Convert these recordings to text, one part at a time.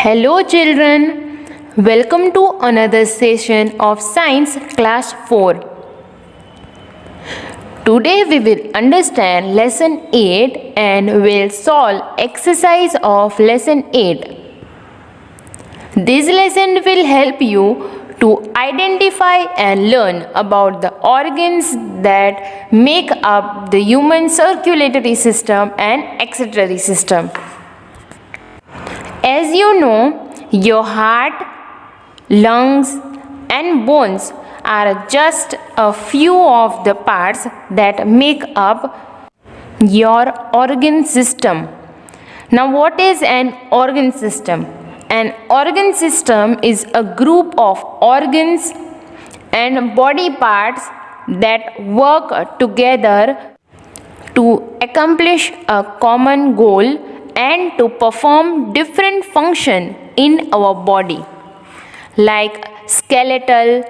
Hello children, welcome to another session of Science Class 4. Today we will understand Lesson 8 and will solve exercise of Lesson 8. This lesson will help you to identify and learn about the organs that make up the human circulatory system and excretory system. As you know, your heart, lungs and bones are just a few of the parts that make up your organ system. Now, what is an organ system? An organ system is a group of organs and body parts that work together to accomplish a common goal and to perform different function in our body, like skeletal,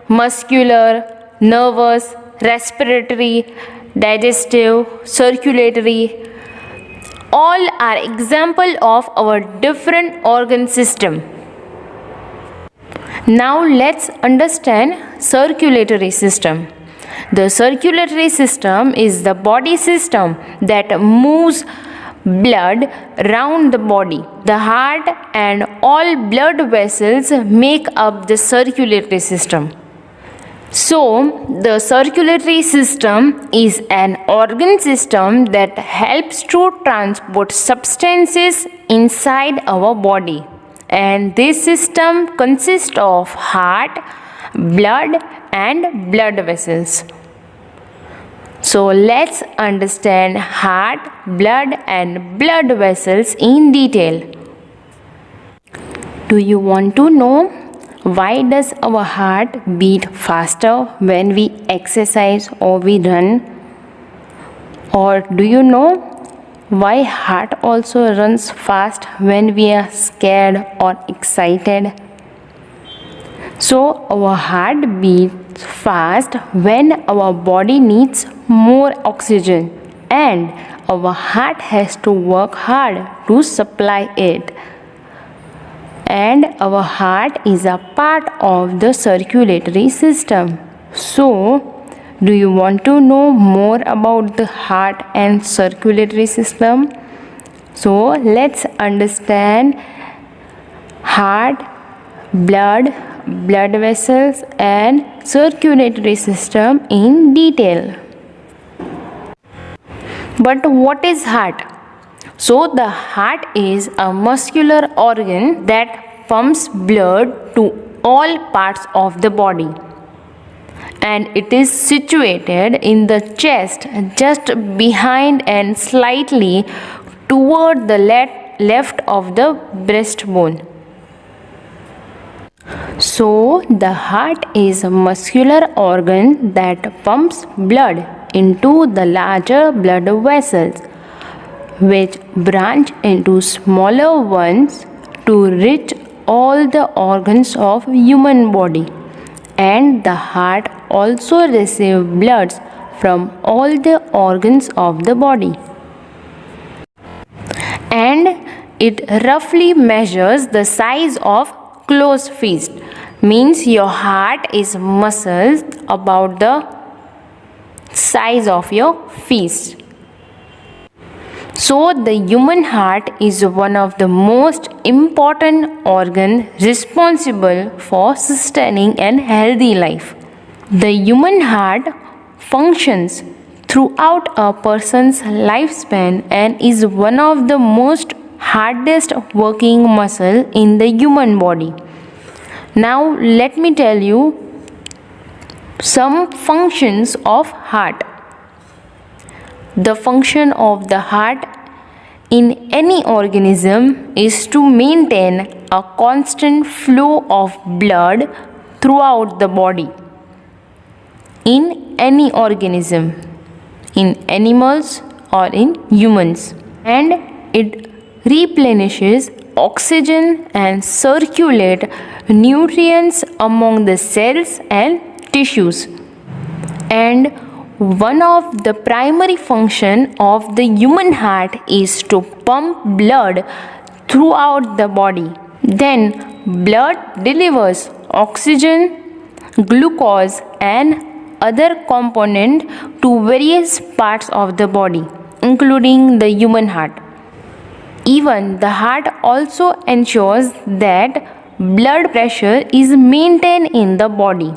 muscular, nervous, respiratory, digestive, circulatory. All are example of our different organ system. Now let's understand circulatory system. The circulatory system is the body system that moves blood around the body. The heart and all blood vessels make up the circulatory system. So, the circulatory system is an organ system that helps to transport substances inside our body. And this system consists of heart, blood and blood vessels. So let's understand heart, blood and blood vessels in detail. Do you want to know why does our heart beat faster when we exercise or we run? Or do you know why heart also runs fast when we are scared or excited? So our heart beats fast when our body needs more oxygen and our heart has to work hard to supply it. And our heart is a part of the circulatory system. So, do you want to know more about the heart and circulatory system? So, let's understand heart, blood vessels and circulatory system in detail. But what is heart? So the heart is a muscular organ that pumps blood to all parts of the body. And it is situated in the chest just behind and slightly toward the left of the breastbone. So, the heart is a muscular organ that pumps blood into the larger blood vessels, which branch into smaller ones to reach all the organs of human body. And the heart also receives blood from all the organs of the body. And it roughly measures the size of closed fist, means your heart is muscles about the size of your fist. So the human heart is one of the most important organ responsible for sustaining a healthy life. The human heart functions throughout a person's lifespan and is one of the most hardest working muscle in the human body. Now let me tell you some functions of heart. The function of the heart in any organism is to maintain a constant flow of blood throughout the body. In any organism, in animals or in humans, and it replenishes oxygen and circulate nutrients among the cells and tissues. And one of the primary function of the human heart is to pump blood throughout the body. Then blood delivers oxygen, glucose and other component to various parts of the body, including the human heart. Even the heart also ensures that blood pressure is maintained in the body,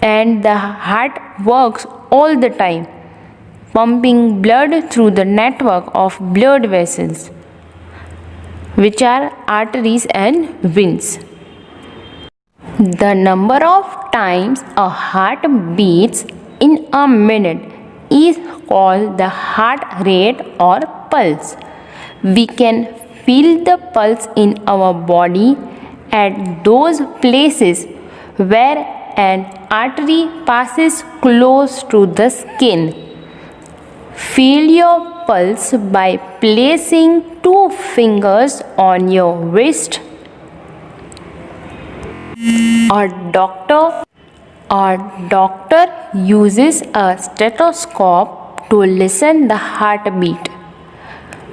and the heart works all the time, pumping blood through the network of blood vessels, which are arteries and veins. The number of times a heart beats in a minute is called the heart rate or pulse. We can feel the pulse in our body at those places where an artery passes close to the skin. Feel your pulse by placing two fingers on your wrist. A doctor uses a stethoscope to listen the heartbeat.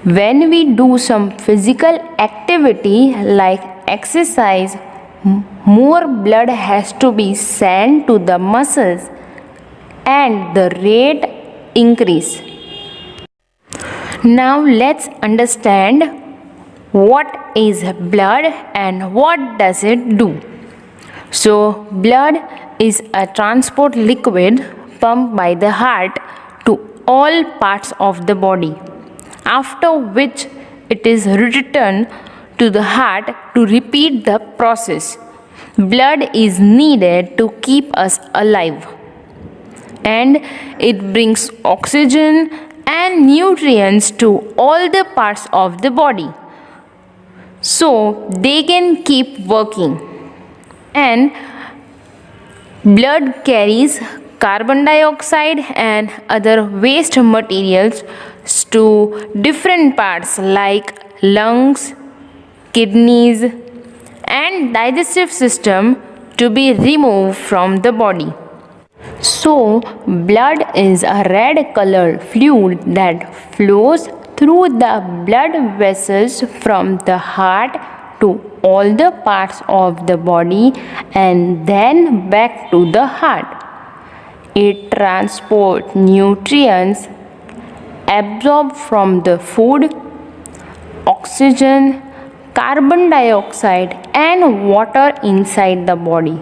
When we do some physical activity like exercise, more blood has to be sent to the muscles and the rate increase. Now let's understand what is blood and what does it do. So blood is a transport liquid pumped by the heart to all parts of the body, after which it is returned to the heart to repeat the process. Blood is needed to keep us alive, and it brings oxygen and nutrients to all the parts of the body so they can keep working. And blood carries carbon dioxide and other waste materials to different parts like lungs, kidneys and digestive system to be removed from the body. So blood is a red colored fluid that flows through the blood vessels from the heart to all the parts of the body and then back to the heart. It transports nutrients absorbed from the food, oxygen, carbon dioxide and water inside the body.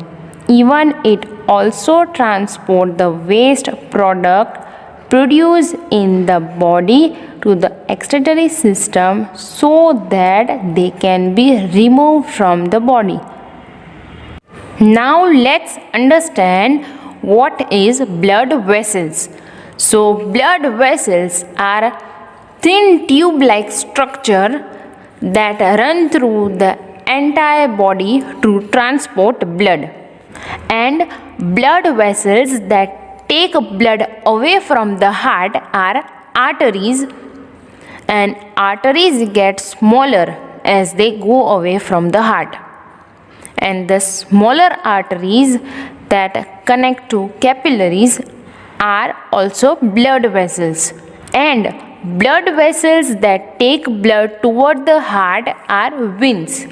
Even it also transports the waste product produced in the body to the excretory system so that they can be removed from the body. Now let's understand what is blood vessels. So blood vessels are thin tube-like structure that run through the entire body to transport blood. And blood vessels that take blood away from the heart are arteries, and arteries get smaller as they go away from the heart. And the smaller arteries that connect to capillaries are also blood vessels. And blood vessels that take blood toward the heart are veins.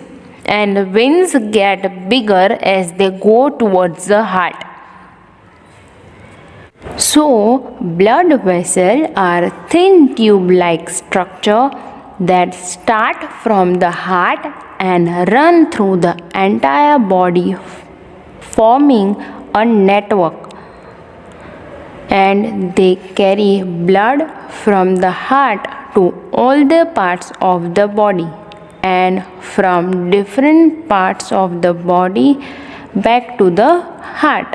And veins get bigger as they go towards the heart. So, blood vessels are thin tube-like structure that start from the heart and run through the entire body, forming a network. And they carry blood from the heart to all the parts of the body, and from different parts of the body back to the heart.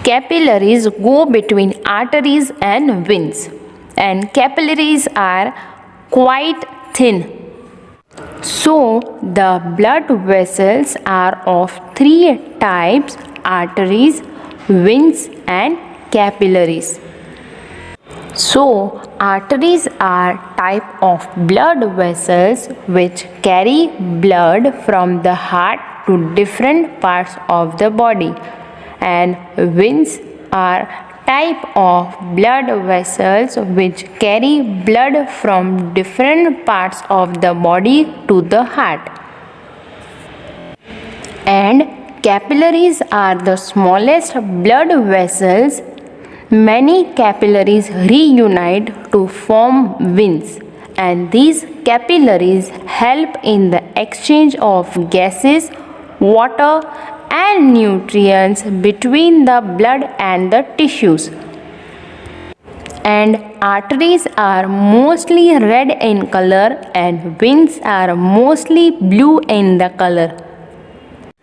Capillaries go between arteries and veins, and capillaries are quite thin. So the blood vessels are of three types: arteries, veins and capillaries. So arteries are type of blood vessels which carry blood from the heart to different parts of the body, and veins are type of blood vessels which carry blood from different parts of the body to the heart. And capillaries are the smallest blood vessels. Many capillaries reunite to form veins, and these capillaries help in the exchange of gases, water, and nutrients between the blood and the tissues. And arteries are mostly red in color, and veins are mostly blue in the color.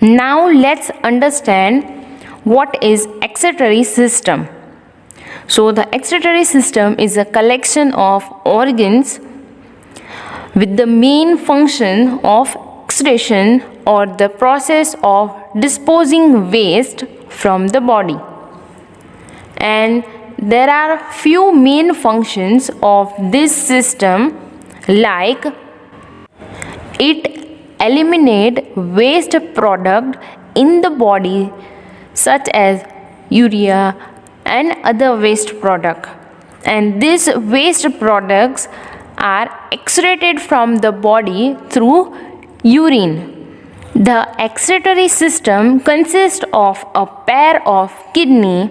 Now let's understand what is excretory system. So the excretory system is a collection of organs with the main function of excretion or the process of disposing waste from the body. And there are few main functions of this system, like it eliminate waste product in the body such as urea and other waste product, and these waste products are excreted from the body through urine. The excretory system consists of a pair of kidney,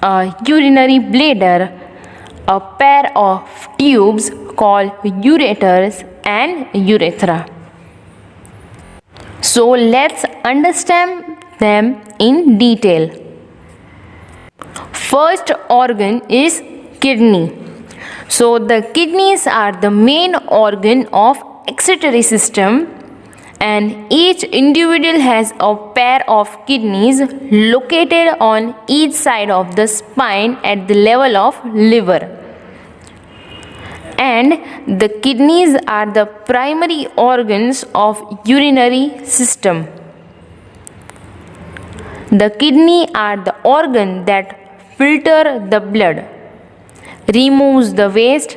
a urinary bladder, a pair of tubes called ureters, and urethra. So let's understand them in detail. First organ is kidney. So the kidneys are the main organ of excretory system, and each individual has a pair of kidneys located on each side of the spine at the level of liver. And the kidneys are the primary organs of urinary system. The kidney are the organ that filter the blood, removes the waste,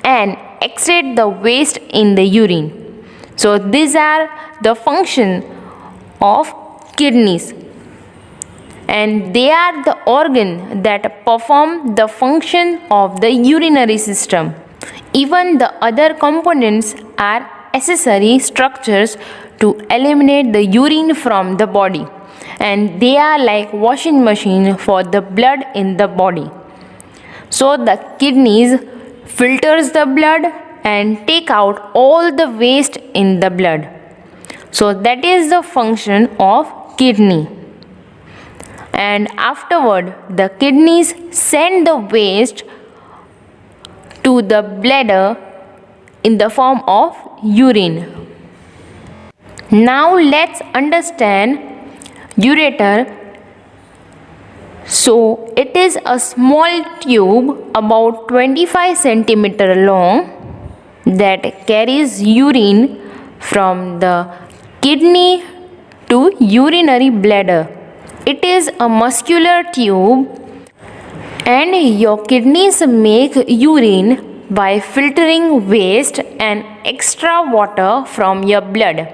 and excrete the waste in the urine. So these are the function of kidneys, and they are the organ that perform the function of the urinary system. Even the other components are accessory structures to eliminate the urine from the body, and they are like washing machine for the blood in the body. So the kidneys filters the blood and take out all the waste in the blood. So that is the function of kidney. And afterward the kidneys send the waste to the bladder in the form of urine. Now let's understand ureter. So it is a small tube about 25 cm long that carries urine from the kidney to urinary bladder. It is a muscular tube, and your kidneys make urine by filtering waste and extra water from your blood.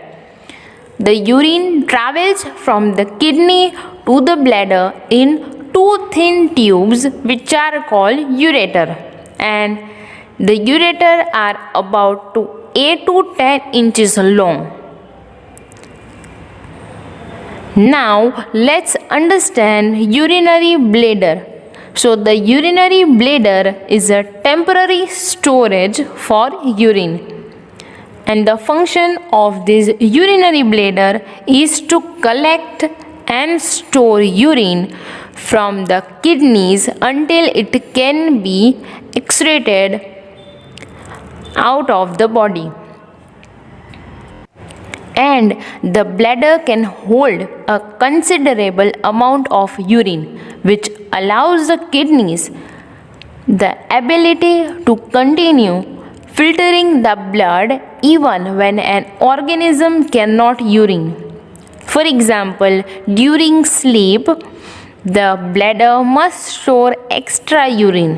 The urine travels from the kidney to the bladder in two thin tubes which are called ureter, and the ureter are about 8 to 10 inches long. Now let's understand urinary bladder. So the urinary bladder is a temporary storage for urine, and the function of this urinary bladder is to collect and store urine from the kidneys until it can be excreted out of the body. And the bladder can hold a considerable amount of urine, which allows the kidneys the ability to continue filtering the blood even when an organism cannot urine. For example, during sleep, the bladder must store extra urine,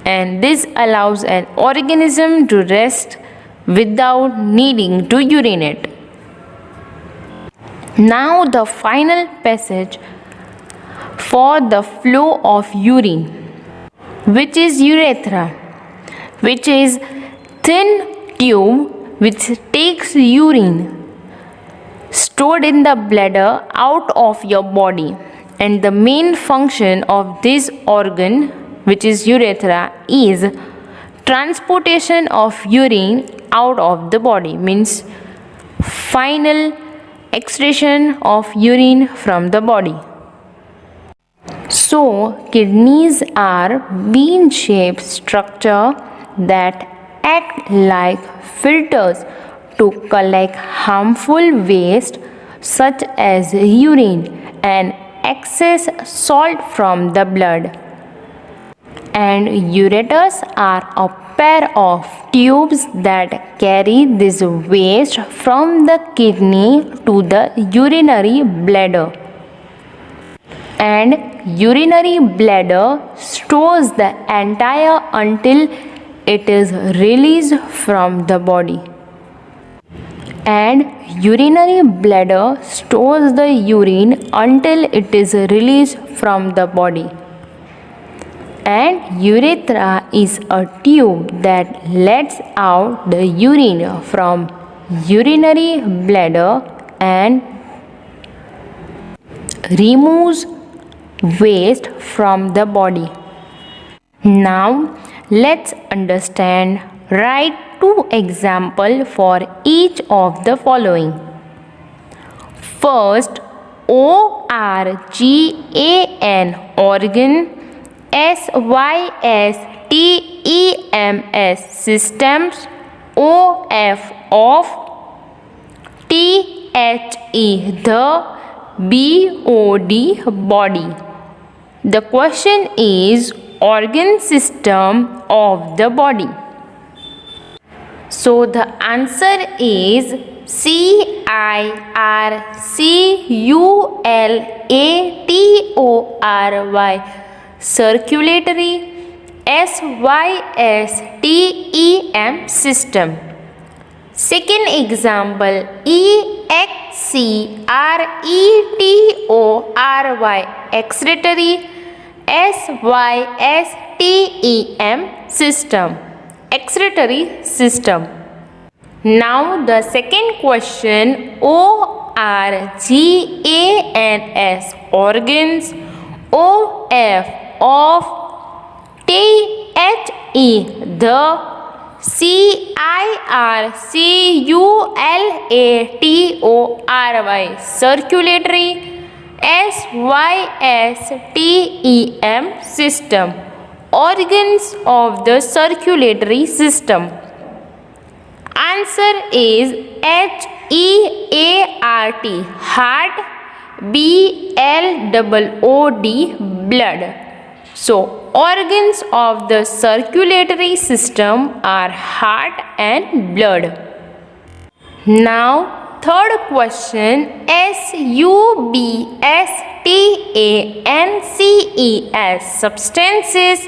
and this allows an organism to rest without needing to urinate. Now the final passage for the flow of urine, which is urethra, which is thin tube which takes urine stored in the bladder out of your body, and the main function of this organ, which is urethra, is transportation of urine out of the body, means final excretion of urine from the body. So kidneys are bean-shaped structure that act like filters to collect harmful waste such as urine and excess salt from the blood. And ureters are a pair of tubes that carry this waste from the kidney to the urinary bladder. And urinary bladder stores the entire until it is released from the body. And urinary bladder stores the urine until it is released from the body. And urethra is a tube that lets out the urine from urinary bladder and removes waste from the body. Now let's understand. Write 2 examples for each of the following. First, organ, organ, systems, systems, of, the body. The question is organ system of the body. So the answer is circulatory, circulatory, system. Second example, excretory, system. Excretory system. Now the second question, organs, organs, of, the, circulatory, system. Organs of the circulatory system. Answer is heart, blood, blood. So organs of the circulatory system are heart and blood. Now third question, substances,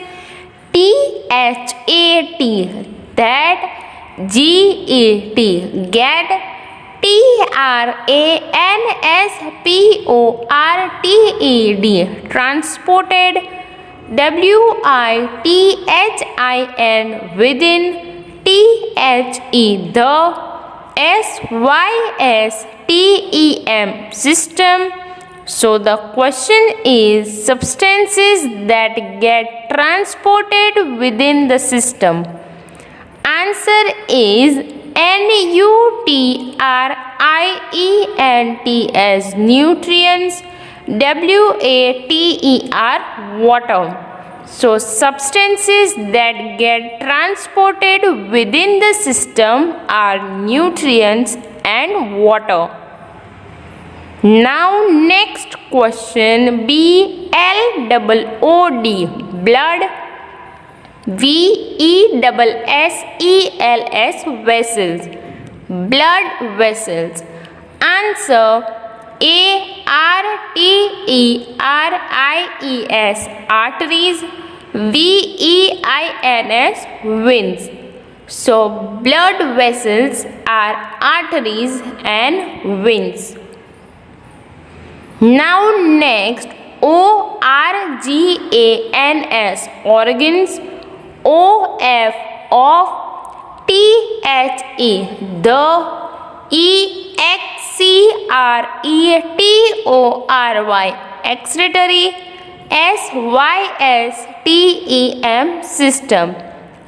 that, get, transported, within, the, system. So the question is substances that get transported within the system. Answer is nutrients, nutrients, water. So substances that get transported within the system are nutrients and water. Now next question, blood, vessels, blood vessels. Answer arteries, veins. So blood vessels are arteries and veins. Now next, organs, organs, of, the, excretory, excretory, system, system.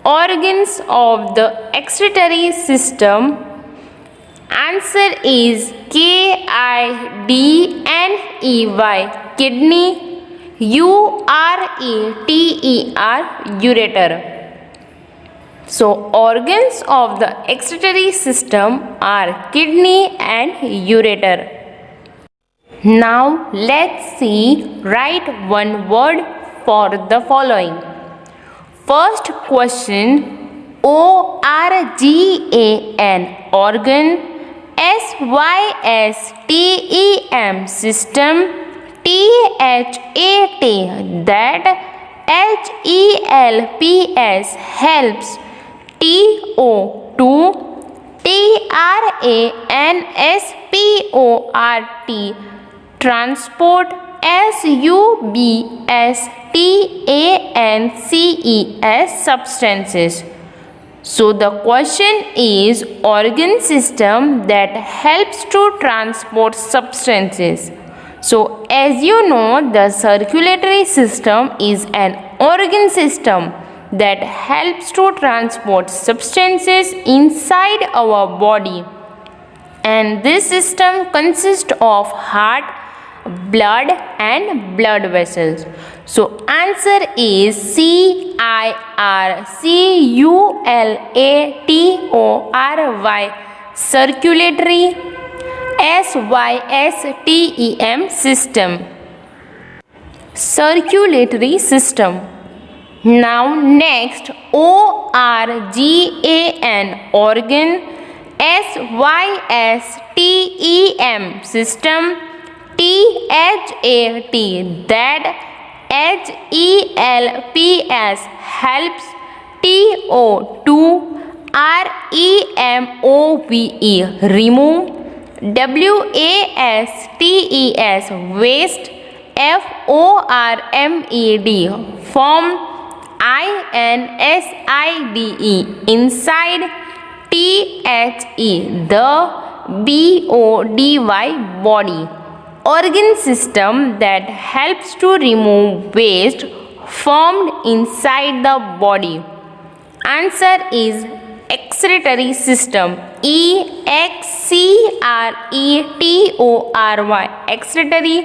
Organs of the excretory system. Answer is kidney, kidney, ureter. So organs of the excretory system are kidney and ureter. Now let's see, write one word for the following. First question, organ, organ, system, system, that, helps, helps, to, transport, substances. So the question is organ system that helps to transport substances. So as you know, the circulatory system is an organ system that helps to transport substances inside our body, and this system consists of heart, blood and blood vessels. So answer is circulatory, circulatory, system. Circulatory system. Now next, organ, organ, system, that, helps, to, remove, waste, form, inside, the, body. Organ system that helps to remove waste formed inside the body. Answer is excretory system, excretory,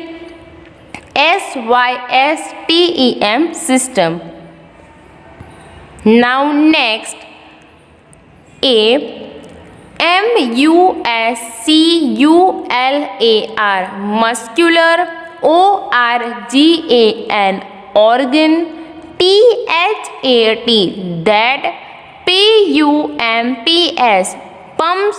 system. Now next, muscular, organ, that, pumps,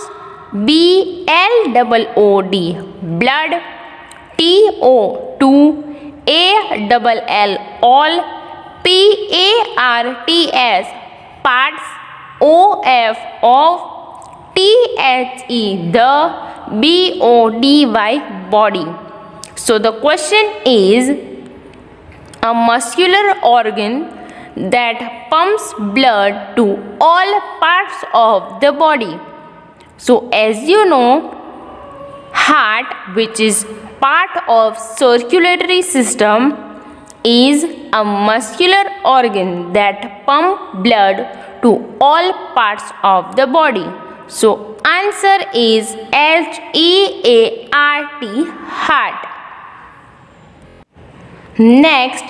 blood, all, parts, of, the, body. So the question is a muscular organ that pumps blood to all parts of the body. So as you know, heart, which is part of circulatory system, is a muscular organ that pumps blood to all parts of the body. So answer is heart. Next,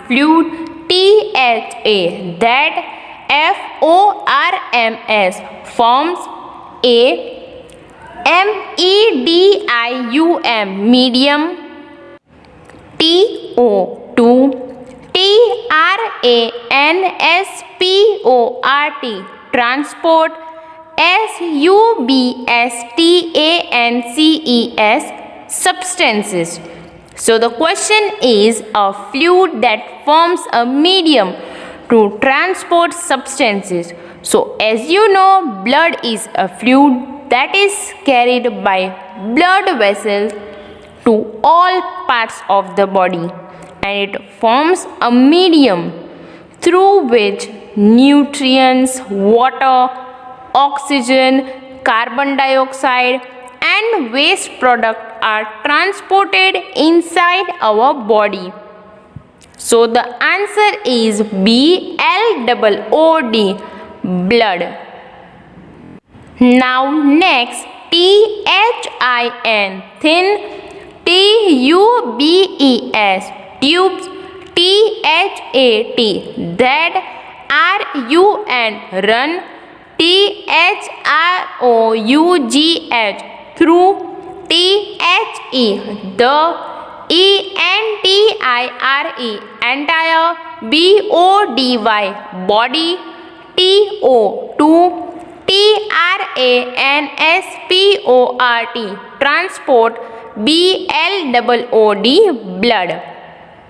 fluid, that, forms, medium, transport, substances. So the question is a fluid that forms a medium to transport substances. So as you know, blood is a fluid that is carried by blood vessels to all parts of the body, and it forms a medium through which nutrients, water, oxygen, carbon dioxide, and waste products are transported inside our body. So the answer is BLOOD, blood. Now next, THIN, thin, TUBES, tubes, THAT, that, RUN, run, THROUGH, through, THE, the, ENTIRE, entire, BODY, body, TO, to, TRANSPORT, transport, BLOOD, blood.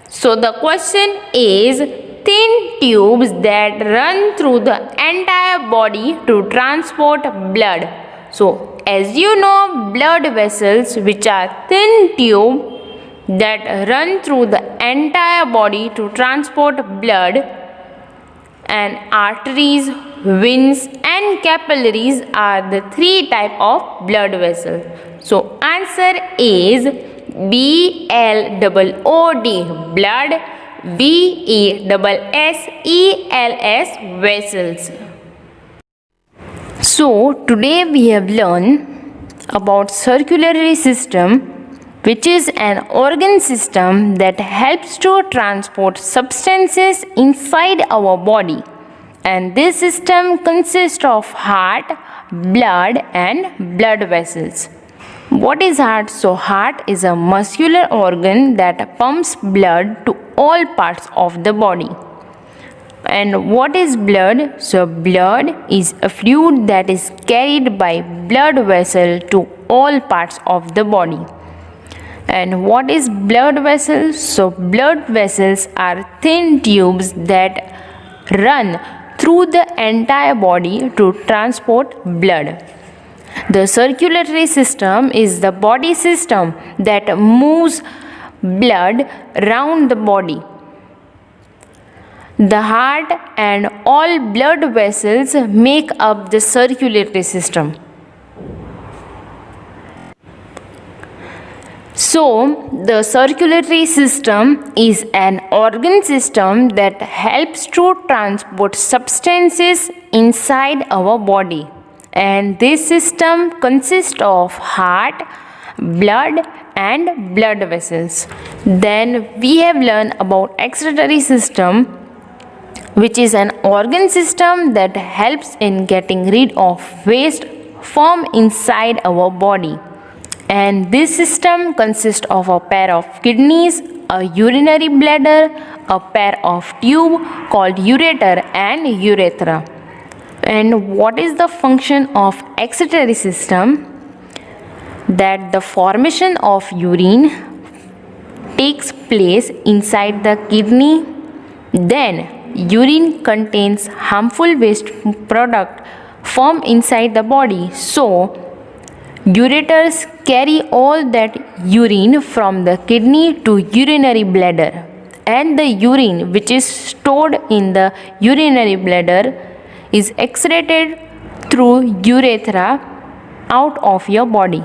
So the question is thin tubes that run through the entire body to transport blood. So as you know, blood vessels, which are thin tube that run through the entire body to transport blood, and arteries, veins, and capillaries are the three type of blood vessels. So answer is BLOOD, blood, VESSELS, vessels. So today we have learned about circulatory system, which is an organ system that helps to transport substances inside our body, and this system consists of heart, blood, and blood vessels. What is heart? So heart is a muscular organ that pumps blood to all parts of the body. And what is blood? So blood is a fluid that is carried by blood vessel to all parts of the body. And what is blood vessels? So blood vessels are thin tubes that run through the entire body to transport blood. The circulatory system is the body system that moves blood around the body. The heart and all blood vessels make up the circulatory system. So, the circulatory system is an organ system that helps to transport substances inside our body. And this system consists of heart, blood, and blood vessels. Then we have learned about excretory system, which is an organ system that helps in getting rid of waste from inside our body. And this system consists of a pair of kidneys, a urinary bladder, a pair of tube called ureter and urethra. And what is the function of excretory system? That the formation of urine takes place inside the kidney. Then urine contains harmful waste product from inside the body. So ureters carry all that urine from the kidney to urinary bladder, and the urine which is stored in the urinary bladder is excreted through urethra out of your body.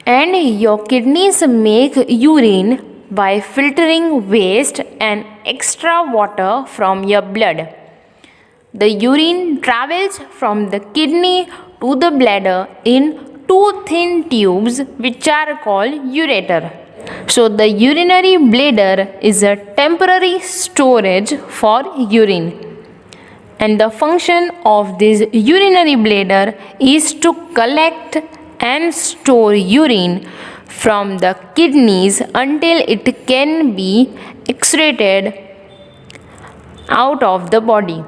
And your kidneys make urine by filtering waste and extra water from your blood. The urine travels from the kidney to the bladder in two thin tubes which are called ureter. So the urinary bladder is a temporary storage for urine. And the function of this urinary bladder is to collect and store urine from the kidneys until it can be excreted out of the body.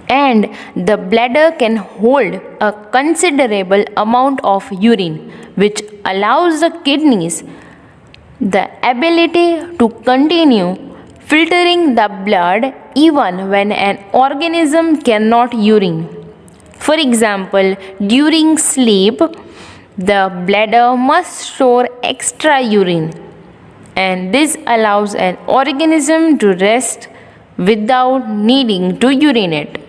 And the bladder can hold a considerable amount of urine, which allows the kidneys the ability to continue filtering the blood even when an organism cannot urine. For example, during sleep, the bladder must store extra urine, and this allows an organism to rest without needing to urinate.